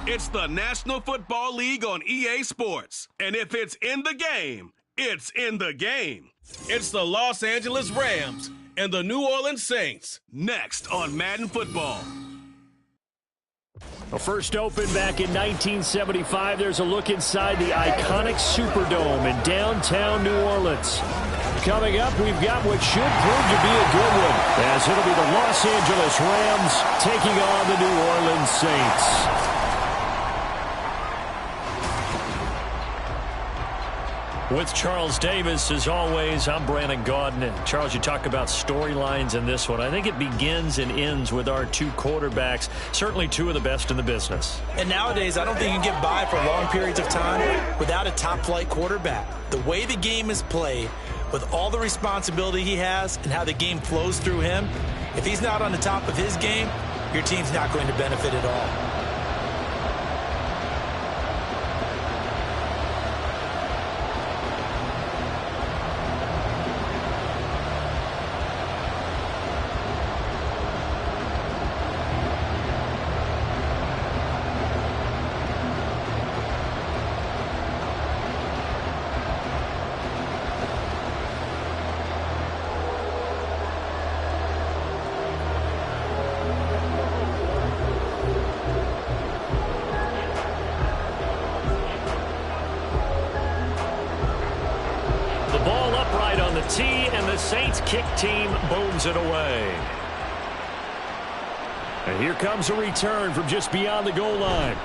It's the National Football League on EA Sports. And if it's in the game, it's in the game. It's the Los Angeles Rams and the New Orleans Saints. Next on Madden Football. Well, first opened back in 1975. There's a look inside the iconic Superdome in downtown New Orleans. Coming up, we've got what should prove to be a good one, as it'll be the Los Angeles Rams taking on the New Orleans Saints. With Charles Davis, as always, I'm Brandon Gaudin. And Charles, you talk about storylines in this one. I think it begins and ends with our two quarterbacks, certainly two of the best in the business. And nowadays, I don't think you can get by for long periods of time without a top-flight quarterback. The way the game is played, with all the responsibility he has and how the game flows through him, if he's not on the top of his game, your team's not going to benefit at all. Saints kick team booms it away. And here comes a return from just beyond the goal line.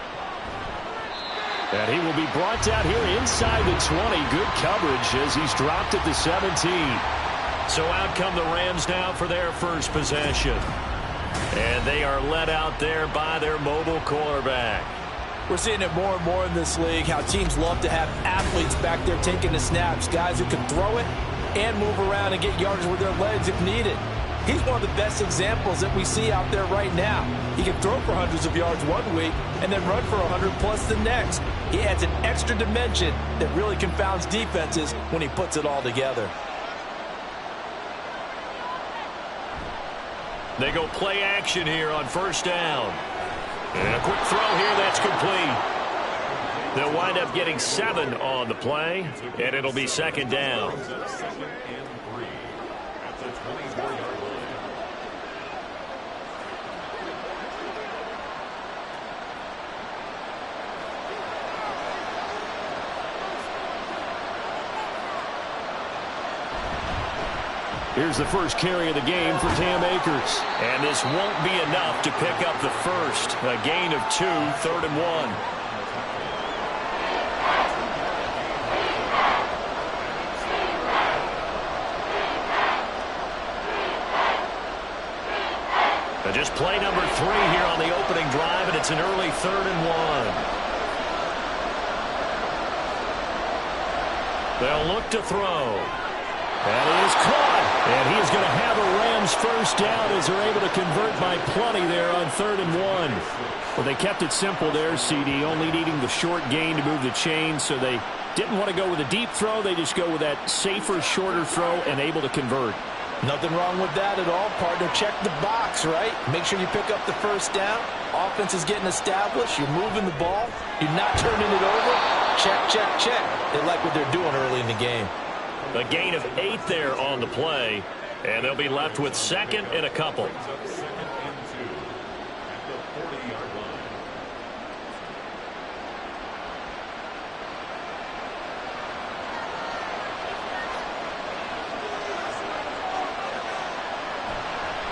And he will be brought down here inside the 20. Good coverage as he's dropped at the 17. So out come the Rams now for their first possession. And they are led out there by their mobile quarterback. We're seeing it more and more in this league, how teams love to have athletes back there taking the snaps, guys who can throw it and move around and get yards with their legs if needed. He's one of the best examples that we see out there right now. He can throw for hundreds of yards one week and then run for 100+ the next. He adds an extra dimension that really confounds defenses when he puts it all together. They go play action here on first down. And a quick throw here, that's complete. They'll wind up getting 7 on the play, and it'll be second down. Here's the first carry of the game for Cam Akers. And this won't be enough to pick up the first. A gain of 2, 3rd and 1. Just play number 3 here on the opening drive, and it's an early 3rd and 1. They'll look to throw. That is caught. And he is going to have a Rams first down as they're able to convert by plenty there on 3rd and 1. Well, they kept it simple there, CD, only needing the short gain to move the chain, so they didn't want to go with a deep throw. They just go with that safer, shorter throw and able to convert. Nothing wrong with that at all, partner. Check the box, right? Make sure you pick up the first down. Offense is getting established. You're moving the ball. You're not turning it over. Check, check, check. They like what they're doing early in the game. A gain of 8 there on the play, and they'll be left with 2nd and a couple.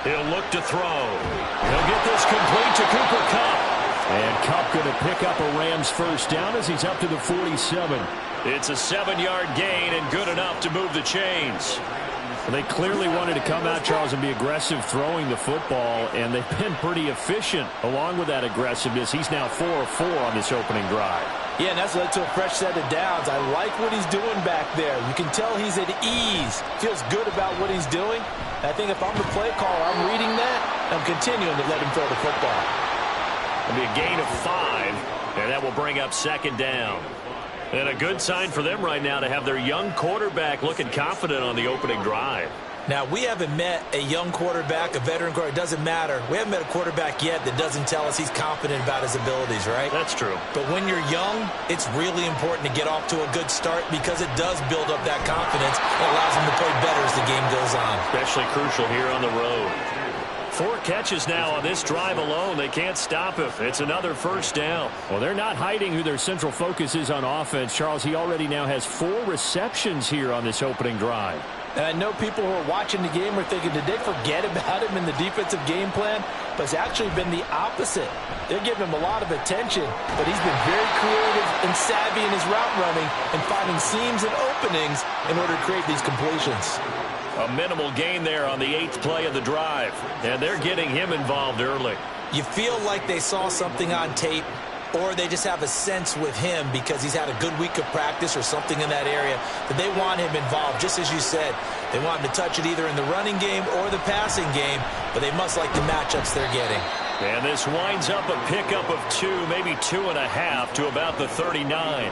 He'll look to throw. He'll get this complete to Cooper Kupp. And Kupp going to pick up a Rams first down as he's up to the 47. It's a 7-yard gain and good enough to move the chains. Well, they clearly wanted to come out, Charles, and be aggressive throwing the football, and they've been pretty efficient along with that aggressiveness. He's now 4 of 4 on this opening drive. Yeah, and that's led to a fresh set of downs. I like what he's doing back there. You can tell he's at ease. Feels good about what he's doing. I think if I'm the play caller, I'm reading that. I'm continuing to let him throw the football. It'll be a gain of 5, and that will bring up 2nd down. And a good sign for them right now to have their young quarterback looking confident on the opening drive. Now, we haven't met a young quarterback, a veteran quarterback, it doesn't matter. We haven't met a quarterback yet that doesn't tell us he's confident about his abilities, right? That's true. But when you're young, it's really important to get off to a good start because it does build up that confidence and allows him to play better as the game goes on. Especially crucial here on the road. 4 catches now on this drive alone. They can't stop him. It's another first down. Well, they're not hiding who their central focus is on offense. Charles, he already now has 4 receptions here on this opening drive. And I know people who are watching the game are thinking, did they forget about him in the defensive game plan? But it's actually been the opposite. They're giving him a lot of attention, but he's been very creative and savvy in his route running and finding seams and openings in order to create these completions. A minimal gain there on the 8th play of the drive, and they're getting him involved early. You feel like they saw something on tape, or they just have a sense with him because he's had a good week of practice or something in that area that they want him involved. Just as you said, they want him to touch it either in the running game or the passing game, but they must like the matchups they're getting. And this winds up a pickup of 2, maybe 2.5 to about the 39.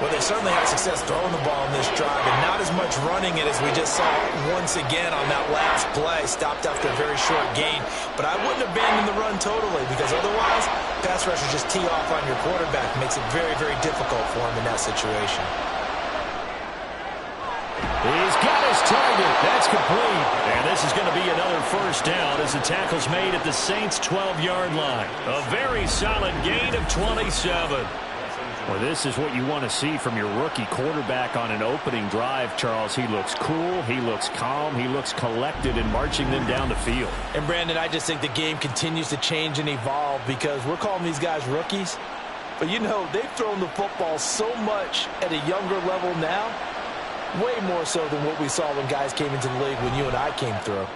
Well, they certainly had success throwing the ball in this drive, and not as much running it as we just saw once again on that last play. Stopped after a very short gain. But I wouldn't abandon the run totally, because otherwise, pass rushers just tee off on your quarterback. It makes it very, very difficult for him in that situation. He's got his target. That's complete. And this is going to be another first down as the tackle's made at the Saints' 12-yard line. A very solid gain of 27. Well, this is what you want to see from your rookie quarterback on an opening drive, Charles. He looks cool, he looks calm, he looks collected in marching them down the field. And, Brandon, I just think the game continues to change and evolve because we're calling these guys rookies. But, you know, they've thrown the football so much at a younger level now, way more so than what we saw when guys came into the league when you and I came through.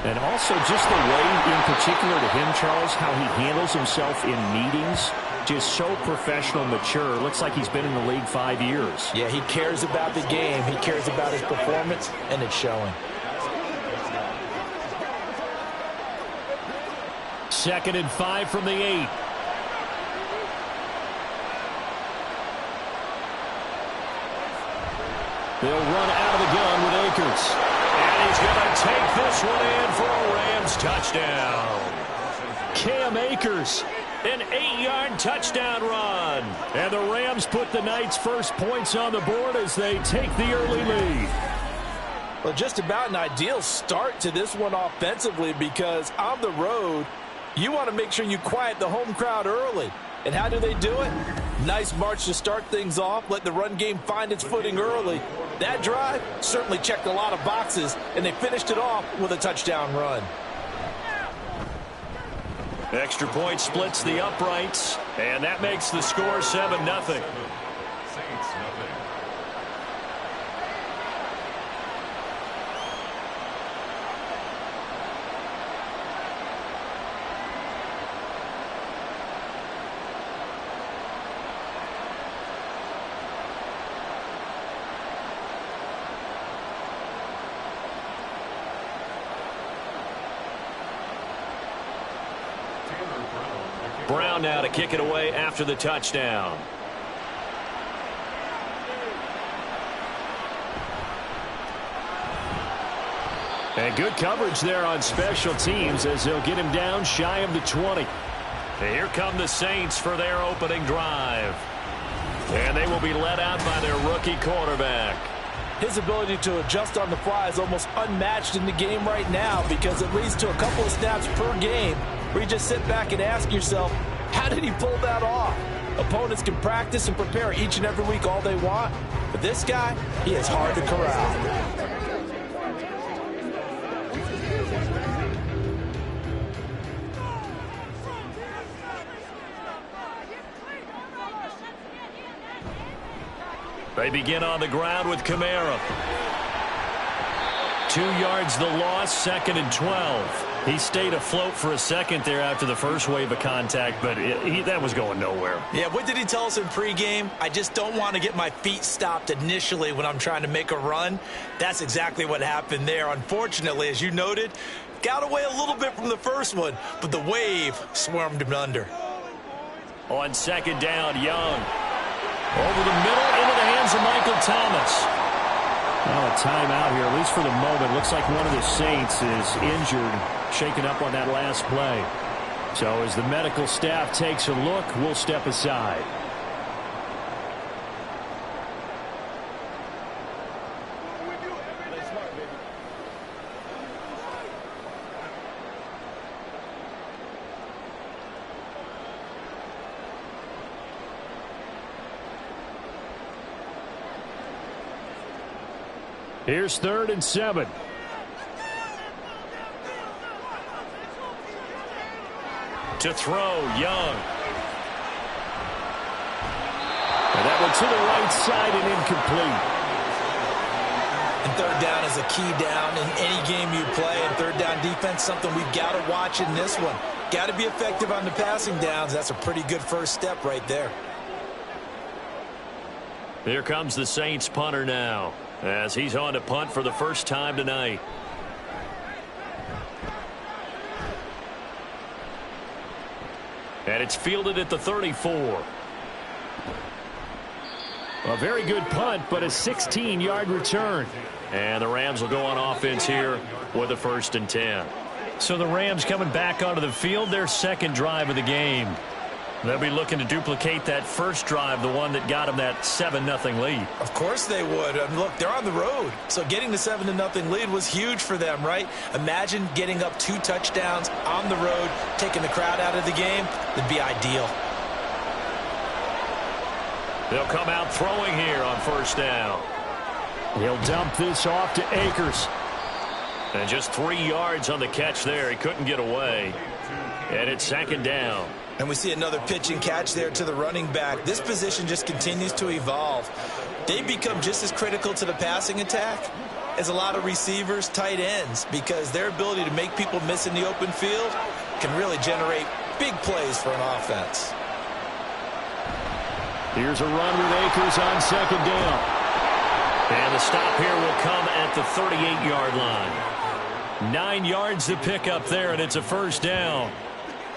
And also just the way, in particular to him, Charles, how he handles himself in meetings. Just so professional, mature. Looks like he's been in the league 5 years. Yeah, he cares about the game. He cares about his performance, and it's showing. 2nd and 5 from the 8. They'll run out of the gun with Akers. And he's going to take this one in for a Rams touchdown. Cam Akers. An 8-yard touchdown run. And the Rams put the Knights' first points on the board as they take the early lead. Well, just about an ideal start to this one offensively because on the road, you want to make sure you quiet the home crowd early. And how do they do it? Nice march to start things off, let the run game find its footing early. That drive certainly checked a lot of boxes, and they finished it off with a touchdown run. Extra point splits the uprights, and that makes the score 7-0. Brown now to kick it away after the touchdown. And good coverage there on special teams as they'll get him down shy of the 20. And here come the Saints for their opening drive. And they will be led out by their rookie quarterback. His ability to adjust on the fly is almost unmatched in the game right now because it leads to a couple of snaps per game where you just sit back and ask yourself, how did he pull that off? Opponents can practice and prepare each and every week all they want, but this guy, he is hard to corral. They begin on the ground with Kamara. 2 yards the loss, 2nd and 12. He stayed afloat for a second there after the first wave of contact, but that was going nowhere. Yeah, what did he tell us in pregame? I just don't want to get my feet stopped initially when I'm trying to make a run. That's exactly what happened there. Unfortunately, as you noted, got away a little bit from the first one, but the wave swarmed him under. On 2nd down, Young. Over the middle, into the hands of Michael Thomas. Well, a timeout here, at least for the moment. Looks like one of the Saints is injured, shaken up on that last play. So as the medical staff takes a look, we'll step aside. Here's 3rd and 7. To throw, Young. And that one to the right side and incomplete. And 3rd down is a key down in any game you play. And 3rd down defense, something we've got to watch in this one. Got to be effective on the passing downs. That's a pretty good first step right there. Here comes the Saints punter now, as he's on to punt for the first time tonight. And it's fielded at the 34. A very good punt, but a 16-yard return. And the Rams will go on offense here with a 1st and 10. So the Rams coming back onto the field, their second drive of the game. They'll be looking to duplicate that first drive, the one that got them that 7-0 lead. Of course they would. I mean, look, they're on the road. So getting the 7-0 lead was huge for them, right? Imagine getting up 2 touchdowns on the road, taking the crowd out of the game. It'd be ideal. They'll come out throwing here on 1st down. He'll dump this off to Akers. And just 3 yards on the catch there. He couldn't get away. And it's 2nd down. And we see another pitch and catch there to the running back. This position just continues to evolve. They become just as critical to the passing attack as a lot of receivers, tight ends, because their ability to make people miss in the open field can really generate big plays for an offense. Here's a run with Akers on 2nd down. And the stop here will come at the 38-yard line. 9 yards to pick up there, and it's a 1st down.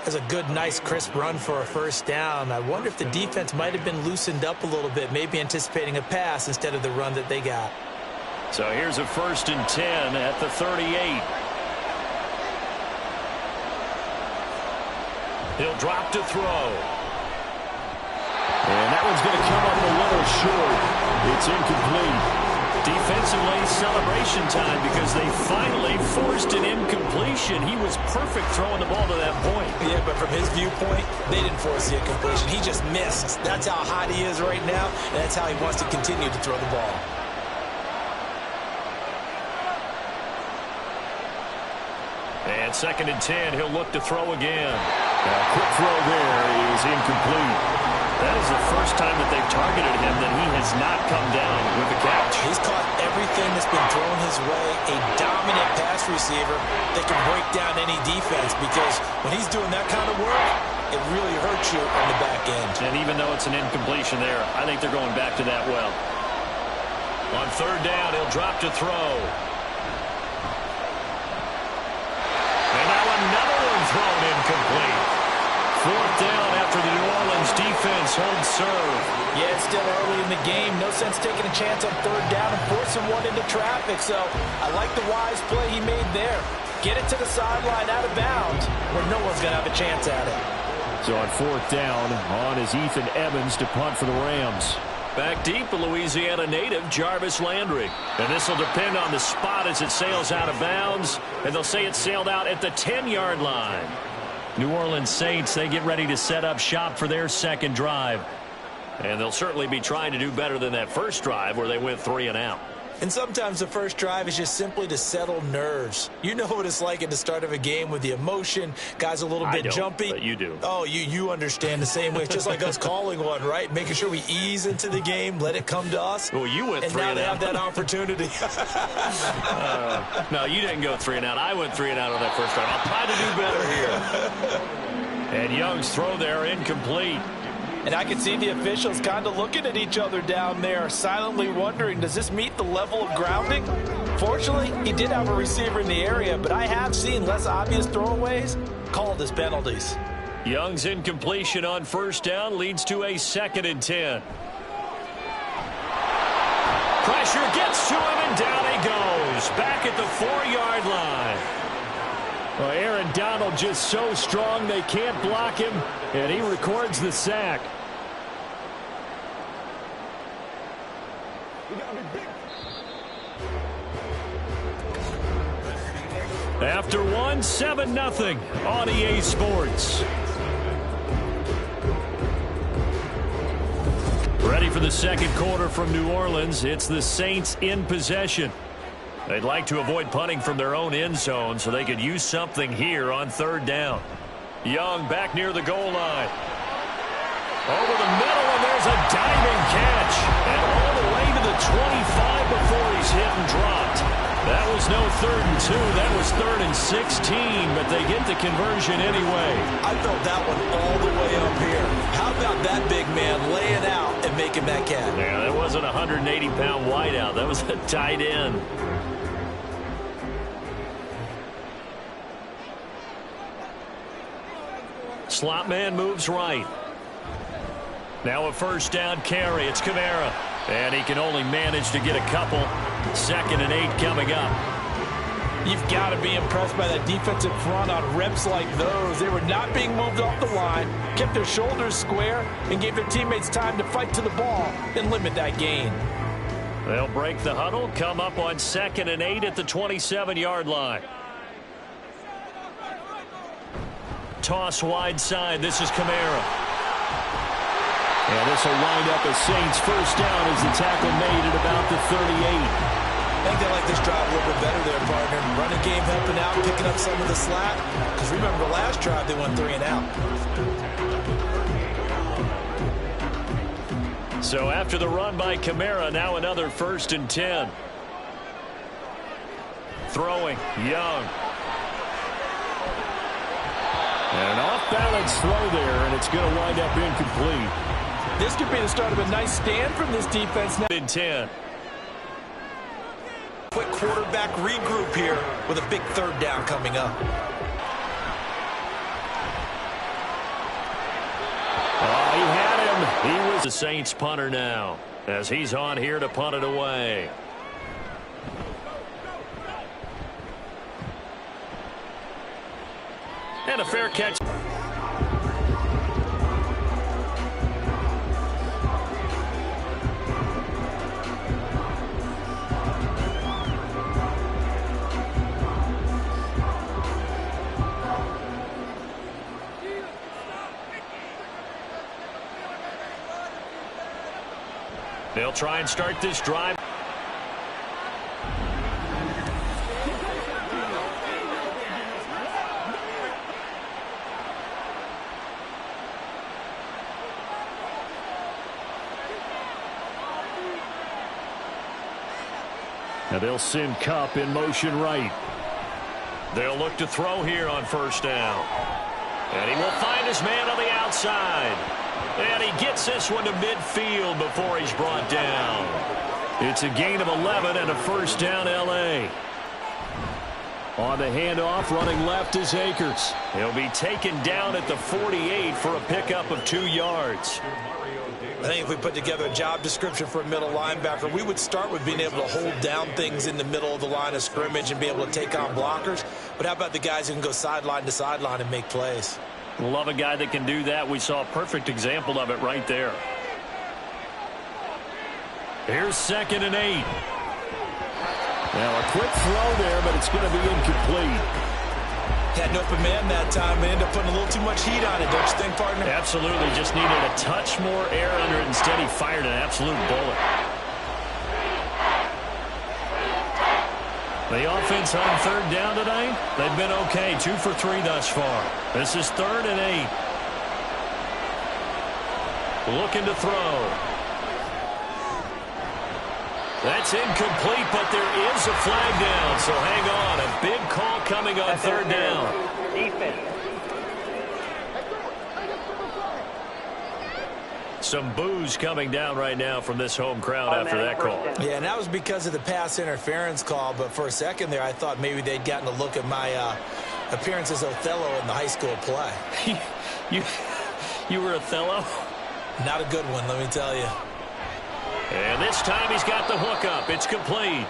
That's a good, nice, crisp run for a 1st down. I wonder if the defense might have been loosened up a little bit, maybe anticipating a pass instead of the run that they got. So here's a 1st and 10 at the 38. He'll drop to throw. And that one's going to come up a little short. It's incomplete. Defensively, celebration time because they finally forced an incompletion. He was perfect throwing the ball to that point. Yeah, but from his viewpoint, they didn't force the incompletion. He just missed. That's how hot he is right now, and that's how he wants to continue to throw the ball. And 2nd and 10, he'll look to throw again. A quick throw there is incomplete. That is the first time that they've targeted him that he has not come down with a catch. He's caught everything that's been thrown his way. A dominant pass receiver that can break down any defense, because when he's doing that kind of work, it really hurts you on the back end. And even though it's an incompletion there, I think they're going back to that well. On 3rd down, he'll drop to throw. And now another one thrown incomplete. 4th down after the New Orleans defense holds serve. Yeah, it's still early in the game. No sense taking a chance on 3rd down and forcing one into traffic. So I like the wise play he made there. Get it to the sideline out of bounds where no one's going to have a chance at it. So on 4th down, on is Ethan Evans to punt for the Rams. Back deep, a Louisiana native, Jarvis Landry. And this will depend on the spot as it sails out of bounds. And they'll say it sailed out at the 10-yard line. New Orleans Saints, they get ready to set up shop for their 2nd drive. And they'll certainly be trying to do better than that first drive where they went 3 and out. And sometimes the first drive is just simply to settle nerves. You know what it's like at the start of a game with the emotion. Guys a little bit jumpy. But you do. Oh, you understand the same way. It's just like us calling one, right? Making sure we ease into the game, let it come to us. Well, you went 3 and out. And now they have that opportunity. No, you didn't go 3 and out. I went 3 and out on that first drive. I'll try to do better here. And Young's throw there incomplete. And I can see the officials kind of looking at each other down there, silently wondering, does this meet the level of grounding? Fortunately, he did have a receiver in the area, but I have seen less obvious throwaways called as penalties. Young's incompletion on 1st down leads to a 2nd and 10. Pressure gets to him, and down he goes. Back at the 4-yard line. Well, Aaron Donald just so strong they can't block him, and he records the sack. After one, 7-0 on EA Sports. Ready for the second quarter from New Orleans. It's the Saints in possession. They'd like to avoid punting from their own end zone so they could use something here on third down. Young back near the goal line. Over the middle, and there's a diving catch. And all the way to the 25 before he's hit and dropped. That was no 3rd and 2. That was 3rd and 16, but they get the conversion anyway. I felt that one all the way up here. How about that big man laying out and making that catch? Yeah, that wasn't a 180-pound wideout. That was a tight end. Slot man moves right. Now a first down carry. It's Kamara. And he can only manage to get a couple. 2nd and 8 coming up. You've got to be impressed by that defensive front on reps like those. They were not being moved off the line, kept their shoulders square, and gave their teammates time to fight to the ball and limit that gain. They'll break the huddle, come up on 2nd and 8 at the 27-yard line. Toss wide side. This is Kamara. And this will wind up a Saints first down as the tackle made at about the 38. I think they like this drive a little bit better there, partner. Running game helping out, picking up some of the slack. Because remember, the last drive they went 3 and out. So after the run by Kamara, now another 1st and 10. Throwing, Young. And an off-balance throw there, and it's going to wind up incomplete. This could be the start of a nice stand from this defense now. In 10. Quick quarterback regroup here with a big 3rd down coming up. Oh, he had him. He was the Saints punter now as he's on here to punt it away. And a fair catch. They'll try and start this drive. Now they'll send Kupp in motion right. They'll look to throw here on first down. And he will find his man on the outside. And he gets this one to midfield before he's brought down. It's a gain of 11 and a first down L.A. On the handoff, running left is Akers. He'll be taken down at the 48 for a pickup of 2 yards. I think if we put together a job description for a middle linebacker, we would start with being able to hold down things in the middle of the line of scrimmage and be able to take on blockers. But how about the guys who can go sideline to sideline and make plays? Love a guy that can do that. We saw a perfect example of it right there. Here's 2nd and 8. Now a quick throw there, but it's going to be incomplete. Had an open man that time, but ended up putting a little too much heat on it, don't you think, partner? Absolutely. Just needed a touch more air under it. Instead, he fired an absolute bullet. The offense on third down tonight, they've been okay. 2 for 3 thus far. This is 3rd and 8. Looking to throw. That's incomplete, but there is a flag down, so hang on. A big call coming on third down. Some boos coming down right now from this home crowd after that call. Yeah, and that was because of the pass interference call, but for a second there I thought maybe they'd gotten a look at my appearance as Othello in the high school play. You were Othello? Not a good one, let me tell you. And this time he's got the hook up. It's complete.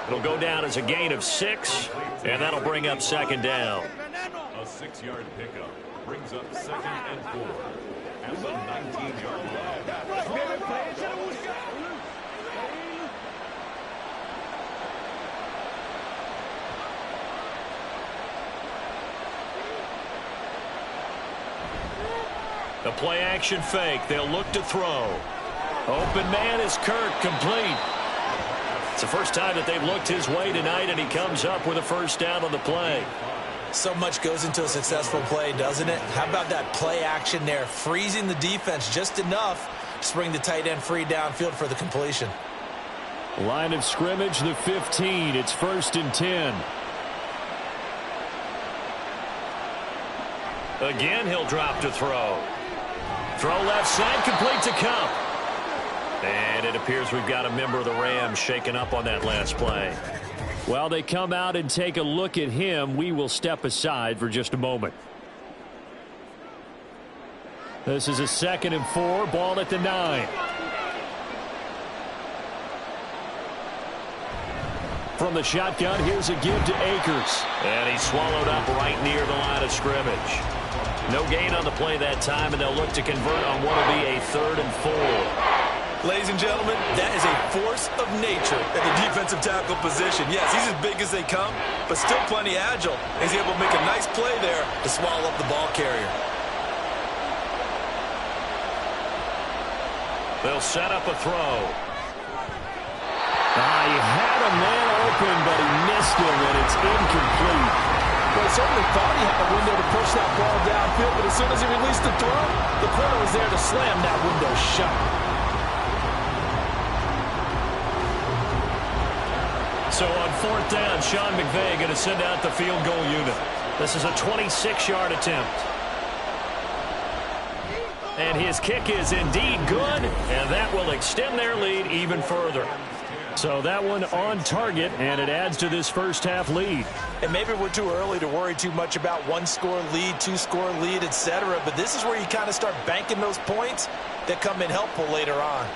It'll go down as a gain of 6, and that'll bring up second down. A 6-yard pickup brings up 2nd and 4 at the 19-yard line. The play action fake. They'll look to throw. Open man is Kirk, complete. It's the first time that they've looked his way tonight, and he comes up with a first down on the play. So much goes into a successful play, doesn't it? How about that play action there, freezing the defense just enough to bring the tight end free downfield for the completion. Line of scrimmage, the 15. It's 1st and 10. Again, he'll drop to throw. Throw left side, complete to Cup. And it appears we've got a member of the Rams shaken up on that last play. While they come out and take a look at him, we will step aside for just a moment. This is a 2nd and 4, ball at the 9. From the shotgun, here's a give to Akers. And he's swallowed up right near the line of scrimmage. No gain on the play that time, and they'll look to convert on what will be a 3rd and 4. Ladies and gentlemen, that is a force of nature at the defensive tackle position. Yes, he's as big as they come, but still plenty agile. He's able to make a nice play there to swallow up the ball carrier. They'll set up a throw. He had a man open, but he missed him, and it's incomplete. Well, he certainly thought he had a window to push that ball downfield, but as soon as he released the throw, the corner was there to slam that window shut. So on 4th down, Sean McVay going to send out the field goal unit. This is a 26-yard attempt. And his kick is indeed good, and that will extend their lead even further. So that one on target, and it adds to this first half lead. And maybe we're too early to worry too much about 1-score lead, 2-score lead, etc. But this is where you kind of start banking those points that come in helpful later on.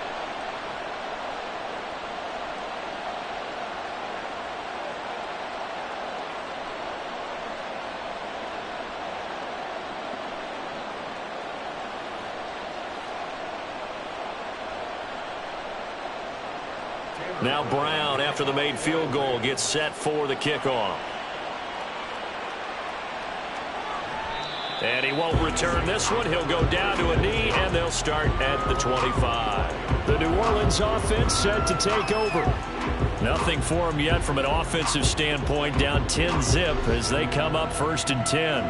Now Brown, after the made field goal, gets set for the kickoff. And he won't return this one. He'll go down to a knee, and they'll start at the 25. The New Orleans offense set to take over. Nothing for them yet from an offensive standpoint, down 10-zip as they come up 1st and 10.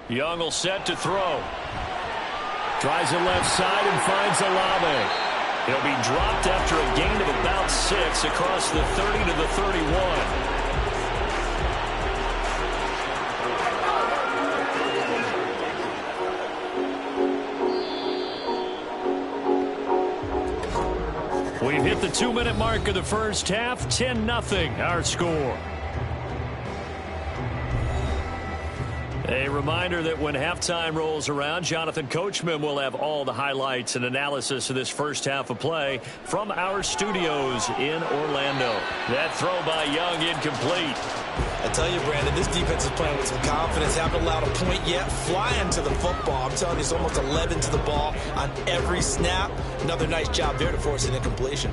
Young will set to throw. Tries it left side and finds Olave. He'll be dropped after a gain of about 6 across the 30 to the 31. We've hit the 2-minute mark of the first half. 10-0 our score. A reminder that when halftime rolls around, Jonathan Coachman will have all the highlights and analysis of this first half of play from our studios in Orlando. That throw by Young incomplete. I tell you, Brandon, this defense is playing with some confidence. Haven't allowed a point yet. Flying to the football. I'm telling you, it's almost 11 to the ball on every snap. Another nice job there to force an incompletion.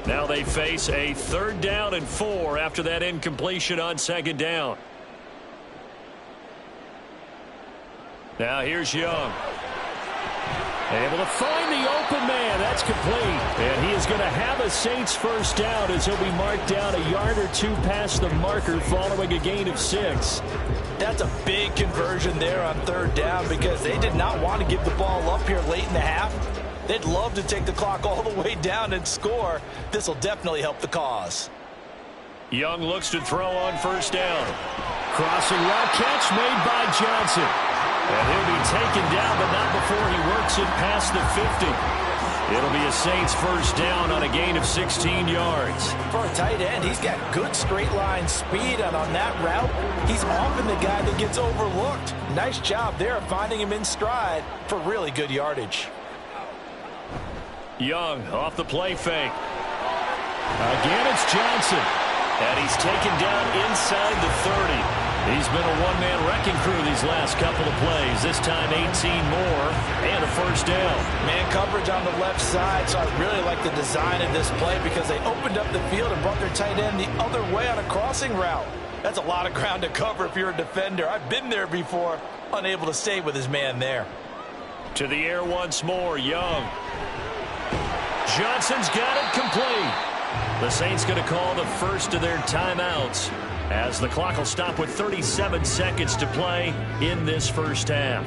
Now they face a 3rd down and 4 after that incompletion on 2nd down. Now here's Young. Able to find the open man. That's complete. And he is going to have a Saints first down as he'll be marked down a yard or 2 past the marker following a gain of 6. That's a big conversion there on 3rd down because they did not want to give the ball up here late in the half. They'd love to take the clock all the way down and score. This will definitely help the cause. Young looks to throw on first down. Crossing route catch made by Johnson. And he'll be taken down, but not before he works it past the 50. It'll be a Saints first down on a gain of 16 yards. For a tight end, he's got good straight line speed, and on that route, he's often the guy that gets overlooked. Nice job there finding him in stride for really good yardage. Young off the play fake. Again, it's Johnson. And he's taken down inside the 30. He's been a one-man wrecking crew these last couple of plays. This time 18 more and a first down. Man coverage on the left side, so I really like the design of this play because they opened up the field and brought their tight end the other way on a crossing route. That's a lot of ground to cover if you're a defender. I've been there before, unable to stay with his man there. To the air once more, Young. Johnson's got it complete. The Saints going to call the first of their timeouts as the clock will stop with 37 seconds to play in this first half.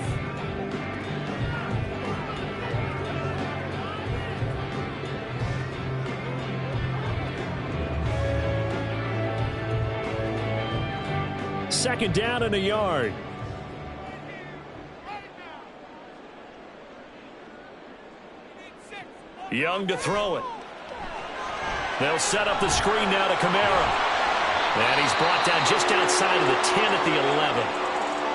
Second down and a yard. Young to throw it. They'll set up the screen now to Kamara. And he's brought down just outside of the 10 at the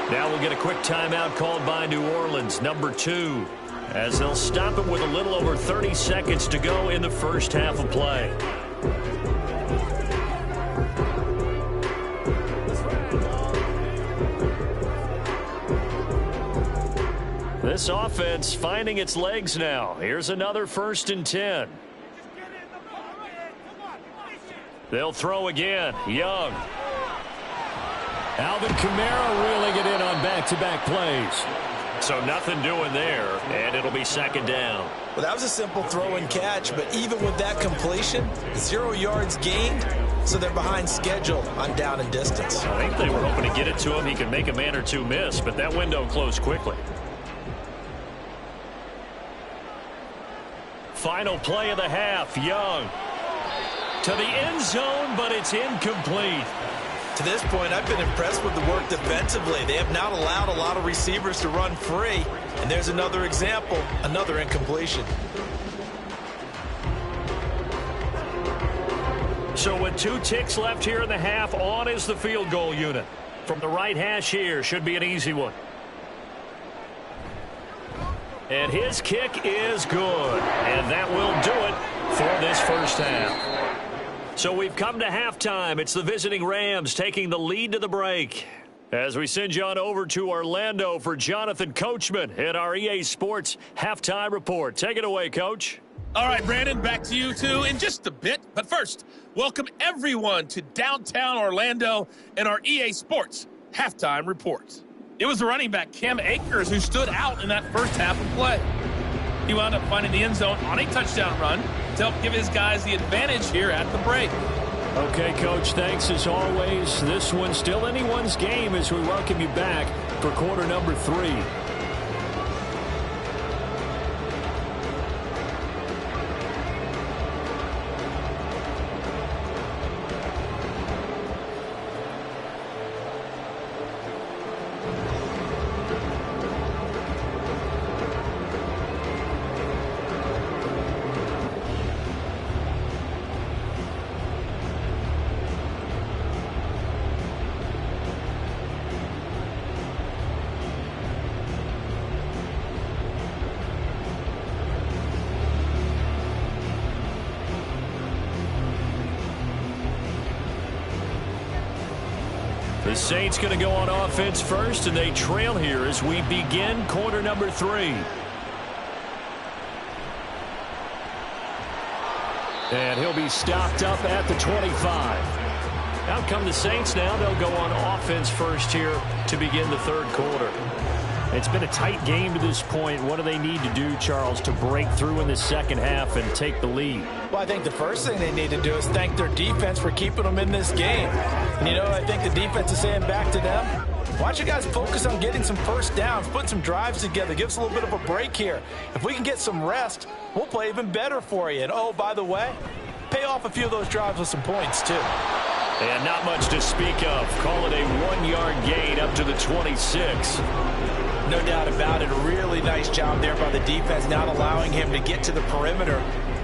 11. Now we'll get a quick timeout called by New Orleans, number 2, as they'll stop it with a little over 30 seconds to go in the first half of play. This offense finding its legs now. Here's another 1st and 10. They'll throw again. Young. Alvin Kamara reeling it in on back-to-back plays. So nothing doing there, and it'll be second down. Well, that was a simple throw and catch, but even with that completion, 0 yards gained, so they're behind schedule on down and distance. I think they were hoping to get it to him. He could make a man or two miss, but that window closed quickly. Final play of the half. Young. To the end zone, but it's incomplete. To this point, I've been impressed with the work defensively. They have not allowed a lot of receivers to run free. And there's another example, another incompletion. So with 2 ticks left here in the half, on is the field goal unit. From the right hash here, should be an easy one. And his kick is good. And that will do it for this first half. So we've come to halftime. It's the visiting Rams taking the lead to the break. As we send you on over to Orlando for Jonathan Coachman at our EA Sports Halftime Report. Take it away, Coach. All right, Brandon, back to you two in just a bit. But first, welcome everyone to downtown Orlando and our EA Sports Halftime Report. It was the running back Cam Akers who stood out in that first half of play. He wound up finding the end zone on a touchdown run to help give his guys the advantage here at the break. Okay, Coach, thanks as always. This one's still anyone's game as we welcome you back for quarter number 3. The Saints going to go on offense first, and they trail here as we begin quarter number 3. And he'll be stopped up at the 25. Out come the Saints now. They'll go on offense first here to begin the third quarter. It's been a tight game to this point. What do they need to do, Charles, to break through in the second half and take the lead? Well, I think the first thing they need to do is thank their defense for keeping them in this game. And, you know, I think the defense is saying back to them, why don't you guys focus on getting some first downs, put some drives together, give us a little bit of a break here. If we can get some rest, we'll play even better for you. And, oh, by the way, pay off a few of those drives with some points, too. And not much to speak of. Call it a 1-yard gain up to the 26. No doubt about it. A really nice job there by the defense, not allowing him to get to the perimeter.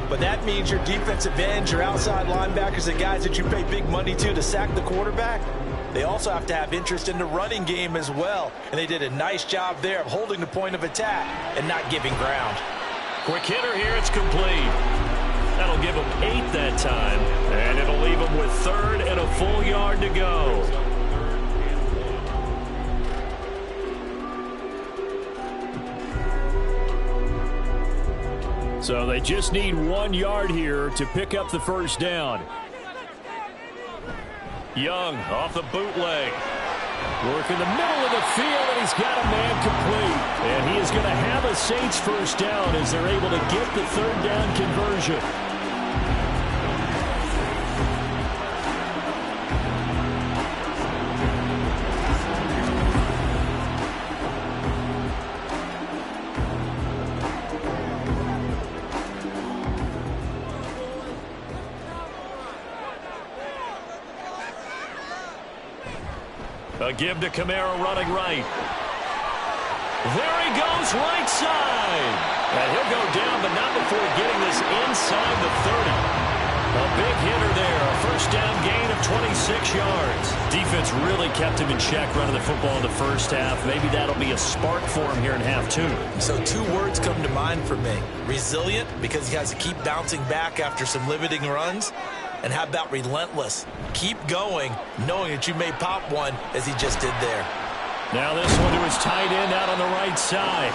But that means your defensive ends, your outside linebackers, the guys that you pay big money to sack the quarterback, they also have to have interest in the running game as well. And they did a nice job there of holding the point of attack and not giving ground. Quick hitter here. It's complete. That'll give him 8 that time. And it'll leave him with 3rd and a full yard to go. So they just need 1 yard here to pick up the first down. Young off the bootleg. Work in the middle of the field, and he's got a man complete. And he is going to have a Saints first down as they're able to get the 3rd down conversion. A give to Kamara running right. There he goes, right side. And he'll go down, but not before getting this inside the 30. A big hitter there. A first down gain of 26 yards. Defense really kept him in check running the football in the first half. Maybe that'll be a spark for him here in half 2. So 2 words come to mind for me. Resilient, because he has to keep bouncing back after some limiting runs. And how about relentless? Keep going, knowing that you may pop one, as he just did there. Now this one to his tight end out on the right side.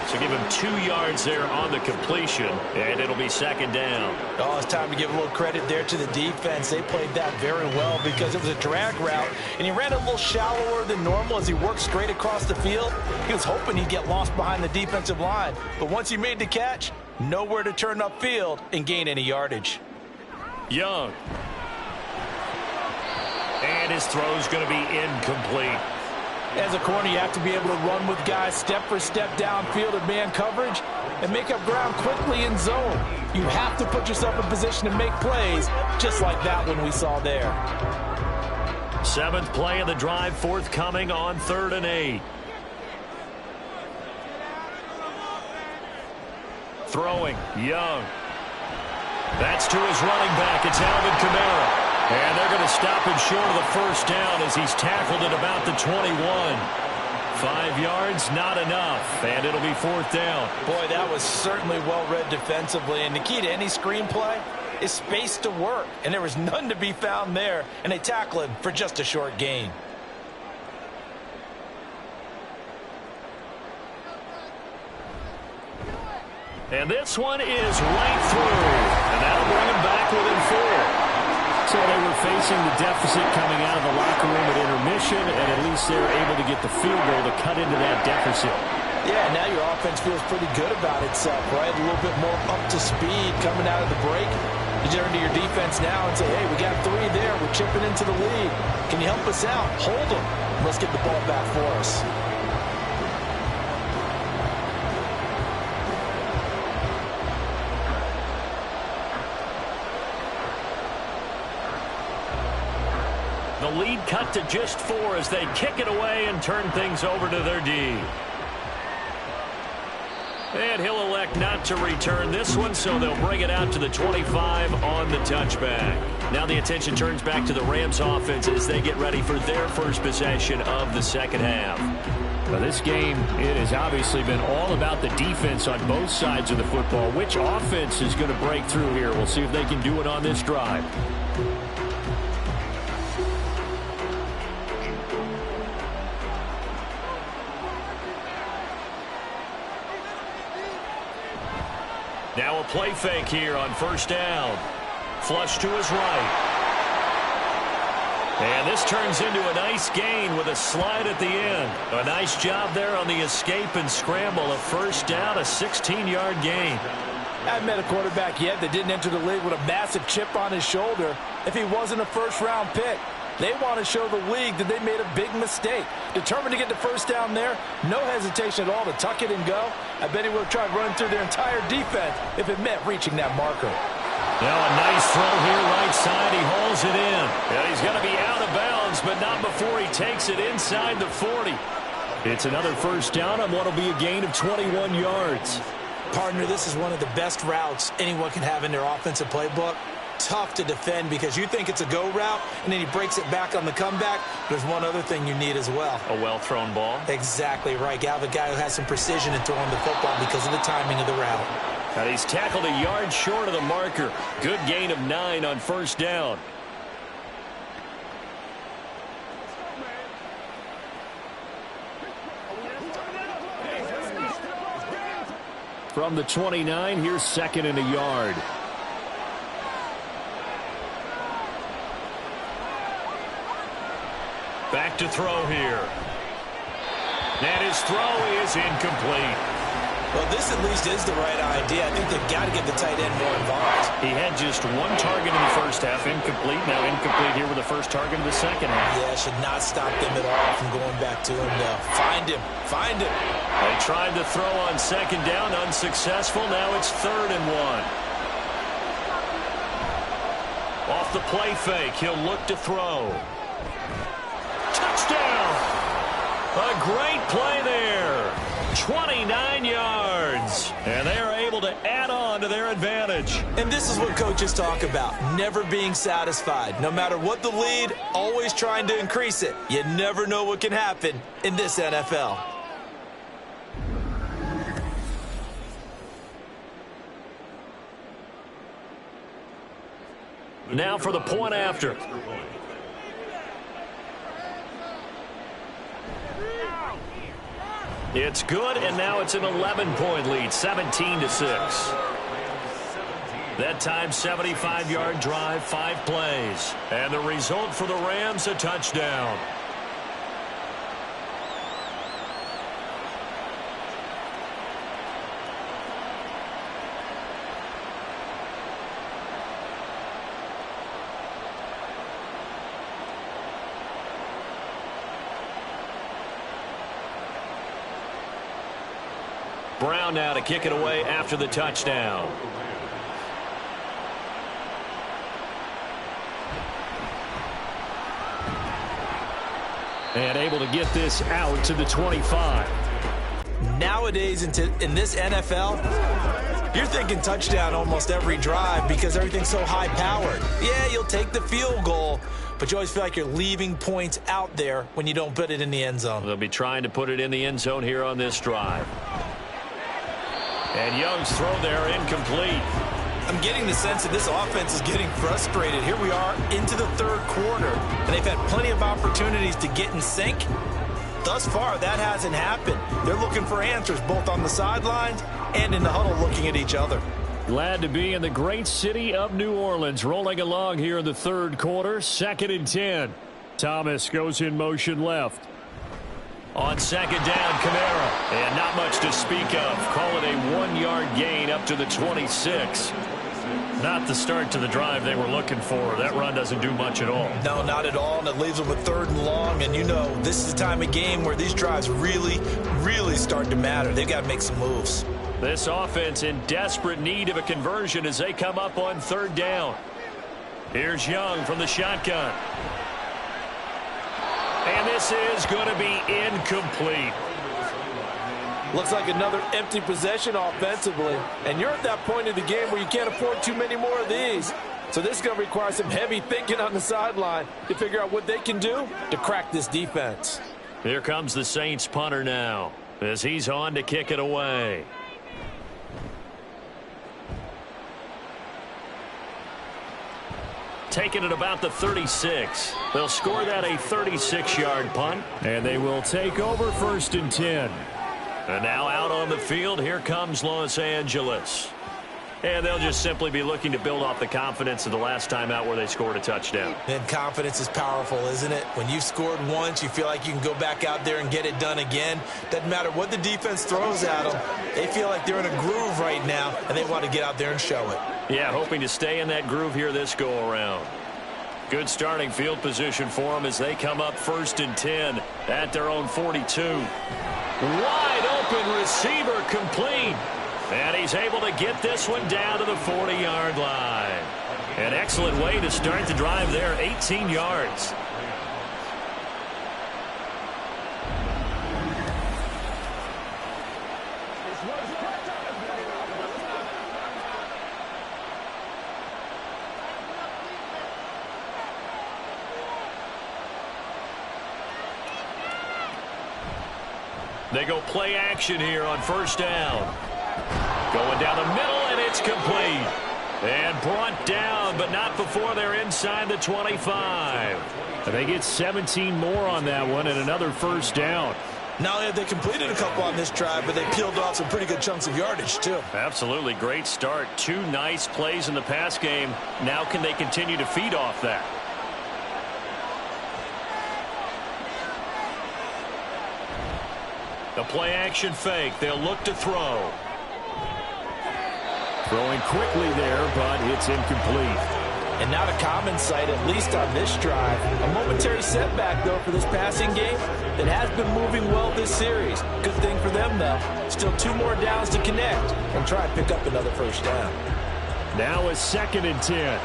So give him 2 yards there on the completion, and it'll be 2nd down. Oh, it's time to give a little credit there to the defense. They played that very well because it was a drag route, and he ran a little shallower than normal as he worked straight across the field. He was hoping he'd get lost behind the defensive line, but once he made the catch, nowhere to turn upfield and gain any yardage. Young. And his throw's going to be incomplete. As a corner, you have to be able to run with guys step for step downfield in man coverage and make up ground quickly in zone. You have to put yourself in position to make plays, just like that one we saw there. 7th play of the drive, forthcoming on 3rd and 8. Throwing, Young. That's to his running back. It's Alvin Kamara. And they're going to stop him short of the first down as he's tackled at about the 21. 5 yards, not enough. And it'll be 4th down. Boy, that was certainly well read defensively. And the key to any screenplay is space to work. And there was none to be found there. And they tackle him for just a short gain. And this one is right through. And that'll bring him back within 4. So they were facing the deficit coming out of the locker room at intermission, and at least they were able to get the field goal to cut into that deficit. Yeah, now your offense feels pretty good about itself, right? A little bit more up to speed coming out of the break. You turn to your defense now and say, hey, we got 3 there. We're chipping into the lead. Can you help us out? Hold them. Let's get the ball back for us. The lead cut to just 4 as they kick it away and turn things over to their D. And he'll elect not to return this one, so they'll bring it out to the 25 on the touchback. Now the attention turns back to the Rams offense as they get ready for their first possession of the second half. Now this game, it has obviously been all about the defense on both sides of the football. Which offense is going to break through here? We'll see if they can do it on this drive. Now a play fake here on first down. Flush to his right. And this turns into a nice gain with a slide at the end. A nice job there on the escape and scramble. A first down, a 16-yard gain. I haven't met a quarterback yet that didn't enter the league with a massive chip on his shoulder if he wasn't a first-round pick. They want to show the league that they made a big mistake. Determined to get the first down there, no hesitation at all to tuck it and go. I bet he would have tried running through their entire defense if it meant reaching that marker. Now a nice throw here right side. He hauls it in. And he's going to be out of bounds, but not before he takes it inside the 40. It's another first down on what will be a gain of 21 yards. Partner, this is one of the best routes anyone can have in their offensive playbook. Tough to defend because you think it's a go route, and then he breaks it back on the comeback. There's one other thing you need as well. A well-thrown ball. Exactly right. You have a guy who has some precision in throwing the football because of the timing of the route. And he's tackled a yard short of the marker. Good gain of 9 on first down. From the 29, here's second and a yard. Back to throw here. And his throw is incomplete. Well, this at least is the right idea. I think they've got to get the tight end more involved. He had just one target in the first half, incomplete. Now incomplete here with the first target in the second half. Yeah, should not stop them at all from going back to him, though. Find him. Find him. They tried to throw on second down, unsuccessful. Now it's 3rd and 1. Off the play fake, he'll look to throw. Touchdown! A great play there. 29 yards. And they are able to add on to their advantage. And this is what coaches talk about, never being satisfied. No matter what the lead, always trying to increase it. You never know what can happen in this NFL. Now for the point after. It's good, and now it's an 11-point lead, 17-6. That time, 75-yard drive, 5 plays. And the result for the Rams, a touchdown. Brown now to kick it away after the touchdown. And able to get this out to the 25. Nowadays, in this NFL, you're thinking touchdown almost every drive because everything's so high-powered. Yeah, you'll take the field goal, but you always feel like you're leaving points out there when you don't put it in the end zone. They'll be trying to put it in the end zone here on this drive. And Young's throw there incomplete. I'm getting the sense that this offense is getting frustrated. Here we are into the 3rd quarter, and they've had plenty of opportunities to get in sync. Thus far, that hasn't happened. They're looking for answers both on the sidelines and in the huddle looking at each other. Glad to be in the great city of New Orleans, rolling along here in the 3rd quarter, 2nd and 10. Thomas goes in motion left. On second down, Kamara. And not much to speak of. Call it a 1-yard gain up to the 26. Not the start to the drive they were looking for. That run doesn't do much at all. No, not at all, and it leaves them with 3rd and long. And you know, this is the time of game where these drives really, really start to matter. They've got to make some moves. This offense in desperate need of a conversion as they come up on 3rd down. Here's Young from the shotgun. And this is going to be incomplete. Looks like another empty possession offensively. And you're at that point in the game where you can't afford too many more of these. So this is going to require some heavy thinking on the sideline to figure out what they can do to crack this defense. Here comes the Saints punter now as he's on to kick it away. Taking it about the 36. They'll score that a 36-yard punt. And they will take over 1st and 10. And now out on the field, here comes Los Angeles. And they'll just simply be looking to build off the confidence of the last time out where they scored a touchdown. And confidence is powerful, isn't it? When you've scored once, you feel like you can go back out there and get it done again. Doesn't matter what the defense throws at them. They feel like they're in a groove right now, and they want to get out there and show it. Yeah, hoping to stay in that groove here this go-around. Good starting field position for them as they come up 1st and 10 at their own 42. Wide open receiver complete. And he's able to get this one down to the 40-yard line. An excellent way to start the drive there, 18 yards. They go play action here on first down. Going down the middle, and it's complete. And brought down, but not before they're inside the 25. And they get 17 more on that one and another first down. Not only have they completed a couple on this drive, but they peeled off some pretty good chunks of yardage, too. Absolutely great start. 2 nice plays in the pass game. Now can they continue to feed off that? The play action fake. They'll look to throw. Throwing quickly there, but it's incomplete. And not a common sight, at least on this drive. A momentary setback, though, for this passing game that has been moving well this series. Good thing for them, though. Still 2 more downs to connect and try and pick up another first down. Now a 2nd and 10.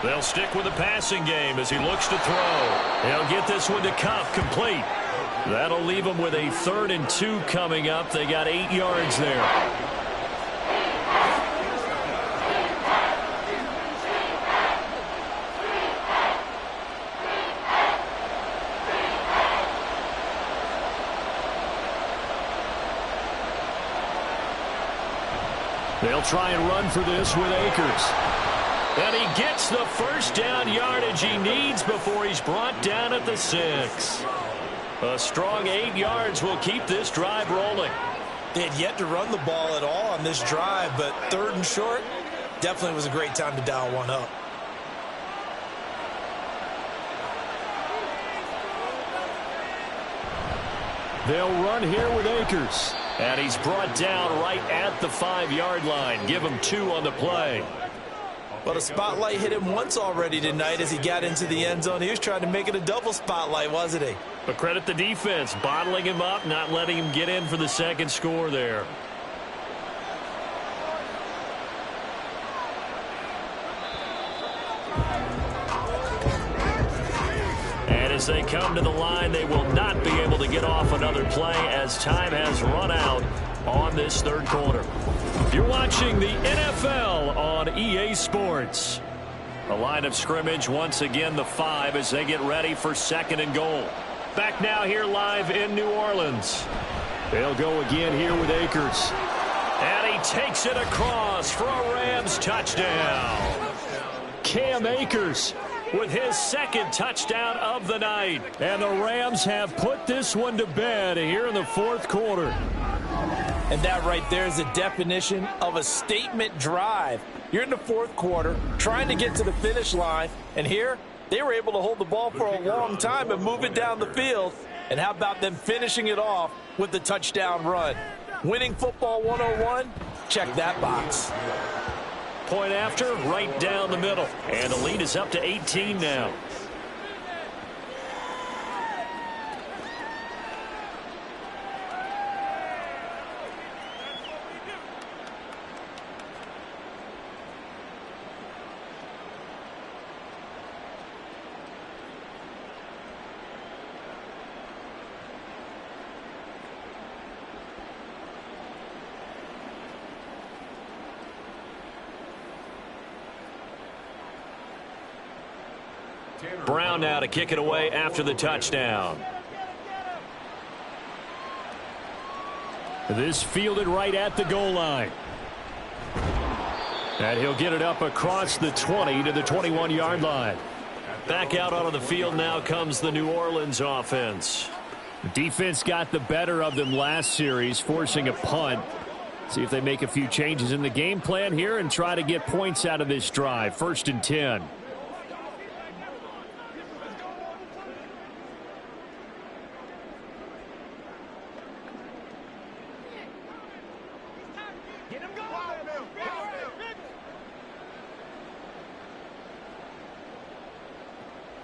They'll stick with the passing game as he looks to throw. They'll get this one to Cup, complete. That'll leave them with a 3rd and 2 coming up. They got 8 yards there. They'll try and run for this with Akers. And he gets the first down yardage he needs before he's brought down at the 6. A strong 8 yards will keep this drive rolling. They had yet to run the ball at all on this drive, but 3rd and short definitely was a great time to dial one up. They'll run here with Akers. And he's brought down right at the 5-yard line. Give him 2 on the play. But a spotlight hit him once already tonight as he got into the end zone. He was trying to make it a double spotlight, wasn't he? But credit the defense, bottling him up, not letting him get in for the 2nd score there. And as they come to the line, they will not be able to get off another play as time has run out on this 3rd quarter. You're watching the NFL on EA Sports. The line of scrimmage once again the 5 as they get ready for 2nd and goal. Back now here live in New Orleans. They'll go again here with Akers. And he takes it across for a Rams touchdown. Cam Akers with his 2nd touchdown of the night. And the Rams have put this one to bed here in the 4th quarter. And that right there is a definition of a statement drive. You're in the 4th quarter, trying to get to the finish line, and here they were able to hold the ball for a long time and move it down the field. And how about them finishing it off with the touchdown run? Winning football 101? Check that box. Point after, right down the middle. And the lead is up to 18 now. Brown now to kick it away after the touchdown. This fielded right at the goal line. And he'll get it up across the 20 to the 21-yard line. Back out onto the field now comes the New Orleans offense. Defense got the better of them last series, forcing a punt. See if they make a few changes in the game plan here and try to get points out of this drive. 1st and 10.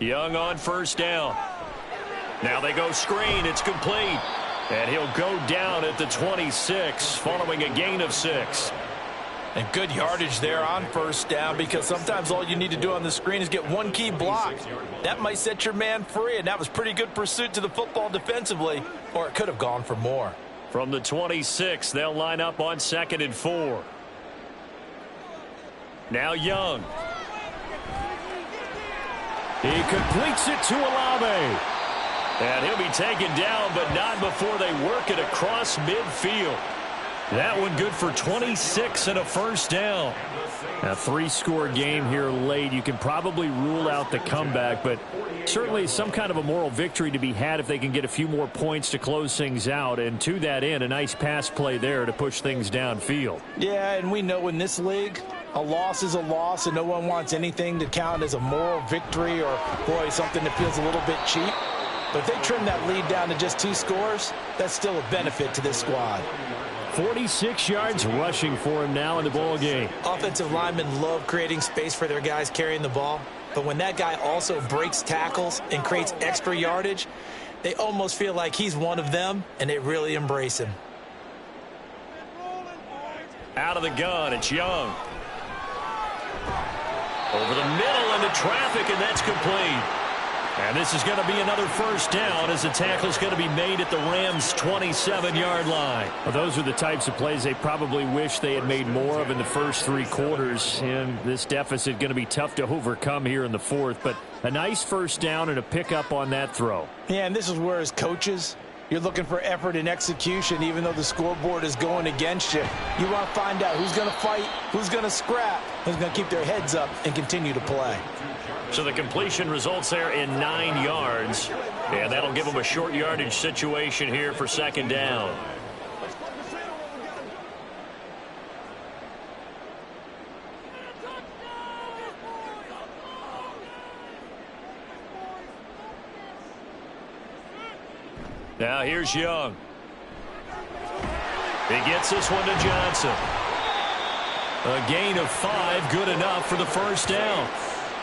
Young on 1st down. Now they go screen. It's complete. And he'll go down at the 26 following a gain of 6. And good yardage there on first down, because sometimes all you need to do on the screen is get one key block. That might set your man free, and that was pretty good pursuit to the football defensively, or it could have gone for more. From the 26, they'll line up on 2nd and 4. Now Young. He completes it to Olave. And he'll be taken down, but not before they work it across midfield. That one good for 26 and a first down. A 3-score game here late. You can probably rule out the comeback, but certainly some kind of a moral victory to be had if they can get a few more points to close things out. And to that end, a nice pass play there to push things downfield. Yeah, and we know in this league, a loss is a loss, and no one wants anything to count as a moral victory or, boy, something that feels a little bit cheap. But if they trim that lead down to just 2 scores, that's still a benefit to this squad. 46 yards rushing for him now in the ball game. Offensive linemen love creating space for their guys carrying the ball. But when that guy also breaks tackles and creates extra yardage, they almost feel like he's one of them, and they really embrace him. Out of the gun, it's Young. Over the middle into traffic, and that's complete. And this is going to be another first down as the tackle is going to be made at the Rams' 27-yard line. Well, those are the types of plays they probably wish they had made more of in the first 3 quarters. And this deficit going to be tough to overcome here in the 4th. But a nice first down and a pickup on that throw. Yeah, and this is where as coaches, you're looking for effort and execution even though the scoreboard is going against you. You want to find out who's going to fight, who's going to scrap, who's going to keep their heads up and continue to play. So the completion results there in 9 yards. And that'll give them a short yardage situation here for 2nd down. Now here's Young. He gets this one to Johnson. A gain of 5, good enough for the first down.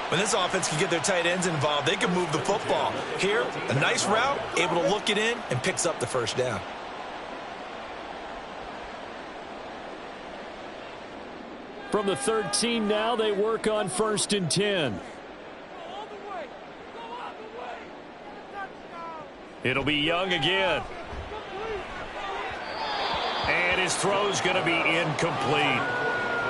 When this offense can get their tight ends involved, they can move the football. Here, a nice route, able to look it in, and picks up the first down. From the 13 now, they work on 1st and 10. It'll be Young again. And his throw's going to be incomplete.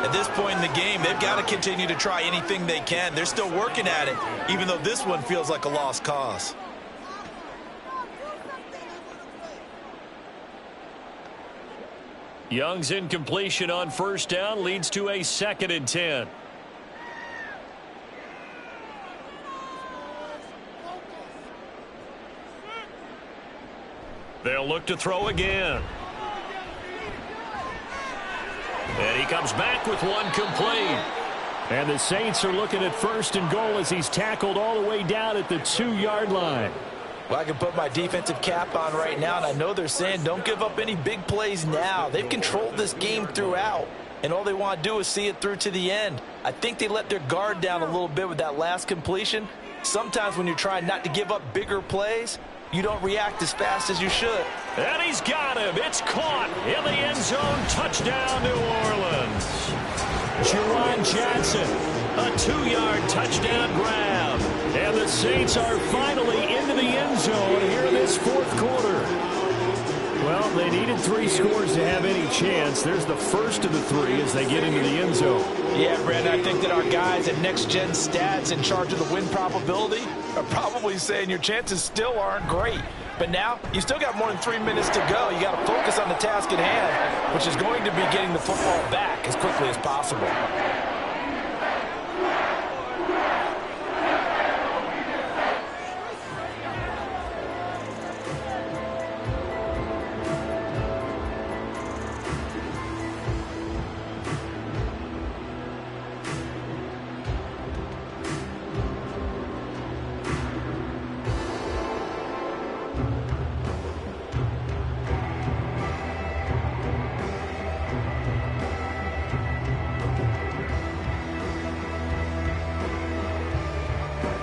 At this point in the game, they've got to continue to try anything they can. They're still working at it, even though this one feels like a lost cause. Young's incompletion on first down leads to a 2nd and 10. They'll look to throw again. And he comes back with one complete. And the Saints are looking at 1st and goal as he's tackled all the way down at the 2-yard line. Well, I can put my defensive cap on right now, and I know they're saying don't give up any big plays now. They've controlled this game throughout, and all they want to do is see it through to the end. I think they let their guard down a little bit with that last completion. Sometimes when you're trying not to give up bigger plays, you don't react as fast as you should. And he's got him. It's caught in the end zone. Touchdown, New Orleans. Juwan Johnson, a 2-yard touchdown grab. And the Saints are finally into the end zone here in this 4th quarter. Well, they needed 3 scores to have any chance. There's the first of the 3 as they get into the end zone. Yeah, Brad, I think that our guys at Next Gen Stats in charge of the win probability are probably saying your chances still aren't great. But now, you still got more than 3 minutes to go. You got to focus on the task at hand, which is going to be getting the football back as quickly as possible.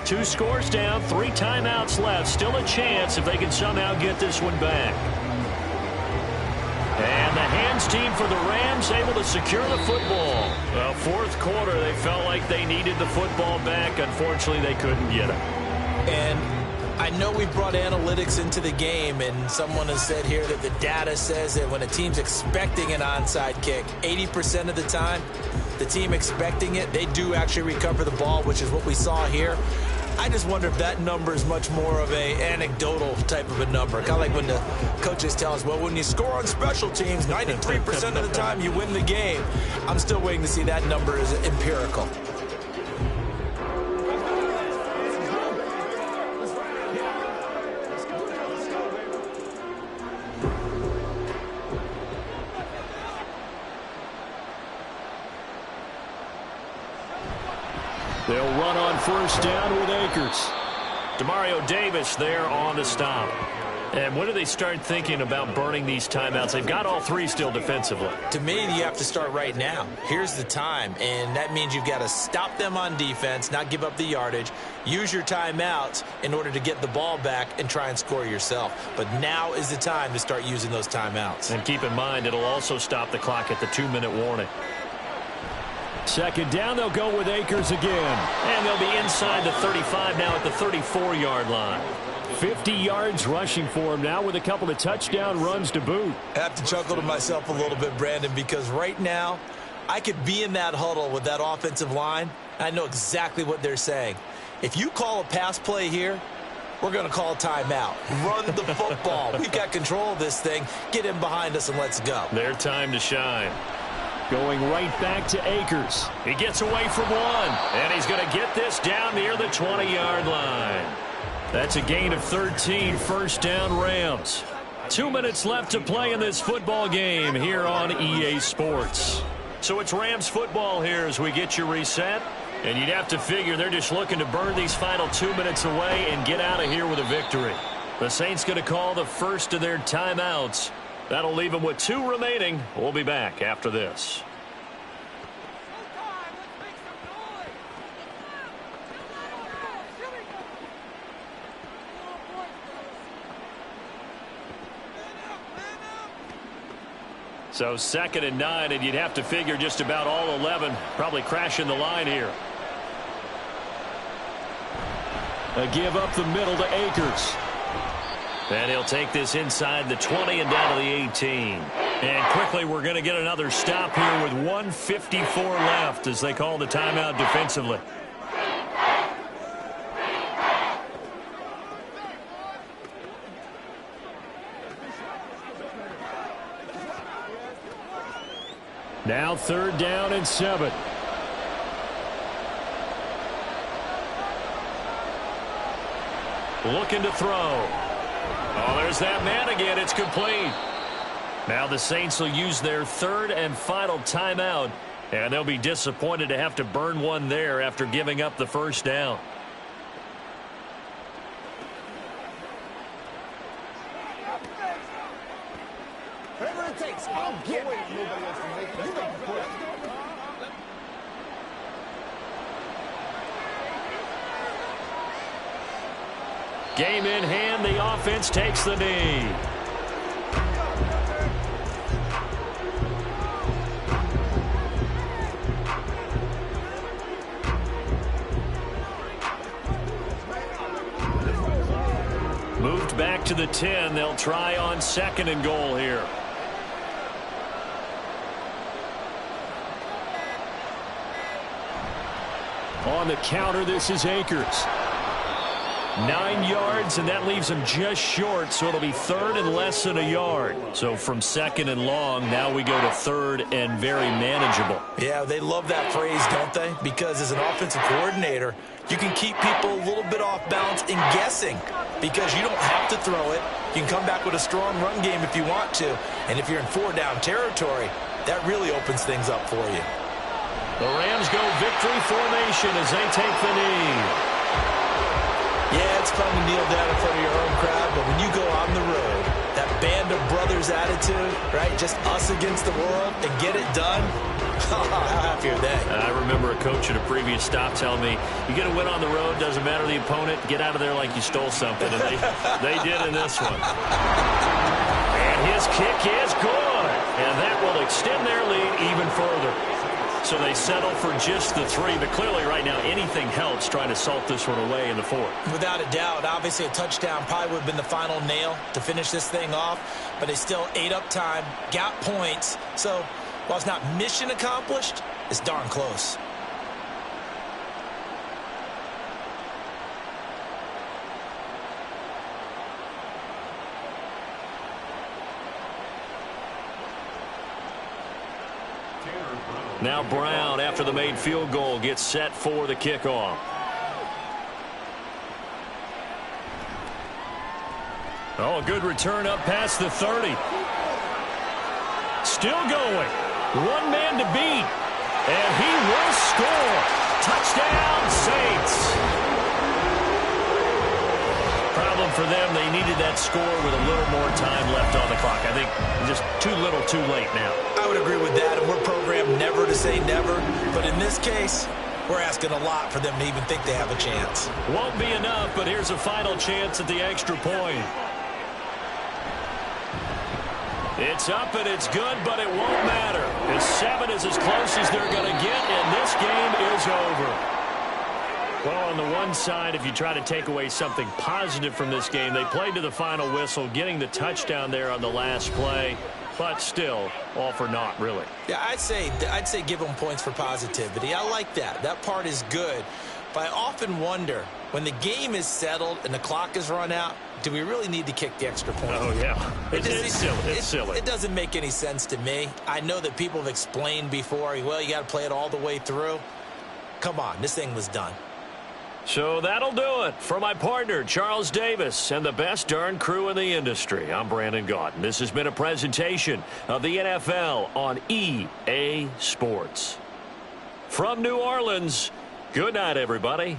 2 scores down, 3 timeouts left. Still a chance if they can somehow get this one back. And the hands team for the Rams able to secure the football. Well, fourth quarter, they felt like they needed the football back. Unfortunately, they couldn't get it. And I know we brought analytics into the game, and someone has said here that the data says that when a team's expecting an onside kick, 80% of the time, the team expecting it, they do actually recover the ball, which is what we saw here. I just wonder if that number is much more of a anecdotal type of a number. Kind of like when the coaches tell us, well, when you score on special teams, 93% of the time you win the game. I'm still waiting to see that number is empirical. They'll run on first down with Akers. Demario Davis there on the stop. And when do they start thinking about burning these timeouts? They've got all 3 still defensively. To me, you have to start right now. Here's the time, and that means you've got to stop them on defense, not give up the yardage, use your timeouts in order to get the ball back and try and score yourself. But now is the time to start using those timeouts. And keep in mind, it'll also stop the clock at the 2-minute warning. Second down, they'll go with Akers again. And they'll be inside the 35 now at the 34-yard line. 50 yards rushing for him now with a couple of touchdown runs to boot. I have to chuckle to myself a little bit, Brandon, because right now I could be in that huddle with that offensive line. I know exactly what they're saying. If you call a pass play here, we're going to call a timeout. Run the football. We've got control of this thing. Get in behind us and let's go. Their time to shine. Going right back to Akers. He gets away from one, and he's going to get this down near the 20-yard line. That's a gain of 13, first down Rams. 2 minutes left to play in this football game here on EA Sports. So it's Rams football here as we get you reset. And you'd have to figure they're just looking to burn these final 2 minutes away and get out of here with a victory. The Saints going to call the first of their timeouts. That'll leave them with 2 remaining. We'll be back after this. So 2nd and 9, and you'd have to figure just about all 11 probably crashing the line here. A give up the middle to Akers. And he'll take this inside the 20 and down to the 18. And quickly we're going to get another stop here with 1:54 left as they call the timeout defensively. Now 3rd down and 7. Looking to throw. Oh, there's that man again. It's complete. Now the Saints will use their 3rd and final timeout, and they'll be disappointed to have to burn one there after giving up the first down. Whatever it takes, I'll get it. Nobody else can make it. You got to put it. Game in hand, the offense takes the knee. Moved back to the 10. They'll try on 2nd and goal here. On the counter, this is Akers. 9 yards, and that leaves him just short, so it'll be 3rd and less than a yard. So from 2nd and long, now we go to 3rd and very manageable. Yeah, they love that phrase, don't they? Because as an offensive coordinator, you can keep people a little bit off balance in guessing because you don't have to throw it. You can come back with a strong run game if you want to. And if you're in 4-down territory, that really opens things up for you. The Rams go victory formation as they take the knee. Yeah, it's fun to kneel down in front of your home crowd, but when you go on the road, that band of brothers Commanders attitude, right? Just us against the world and get it done. How happy are they? I remember a coach at a previous stop telling me, you get a win on the road, doesn't matter the opponent, get out of there like you stole something. And they did in this one. And his kick is good. And that will extend their lead even further. So they settle for just the 3. But clearly right now anything helps trying to salt this one away in the 4th. Without a doubt. Obviously a touchdown probably would have been the final nail to finish this thing off. But they still ate up time, got points. So while it's not mission accomplished, it's darn close. Now Brown, after the made field goal, gets set for the kickoff. Oh, a good return up past the 30. Still going. One man to beat. And he will score. Touchdown, Saints. Problem for them, they needed that score with a little more time left on the clock. I think just too little too late now. I would agree with that, and we're programmed never to say never. But in this case, we're asking a lot for them to even think they have a chance. Won't be enough, but here's a final chance at the extra point. It's up and it's good, but it won't matter. As 7 is as close as they're going to get, and this game is over. Well, on the one side, if you try to take away something positive from this game, they played to the final whistle, getting the touchdown there on the last play, but still, all for naught, really. Yeah, I'd say give them points for positivity. I like that. That part is good. But I often wonder, when the game is settled and the clock is run out, do we really need to kick the extra point? Oh, yeah. It's silly. It's silly. It doesn't make any sense to me. I know that people have explained before, well, you got to play it all the way through. Come on, this thing was done. So that'll do it. For my partner, Charles Davis, and the best darn crew in the industry, I'm Brandon Gaudin. This has been a presentation of the NFL on EA Sports. From New Orleans, good night, everybody.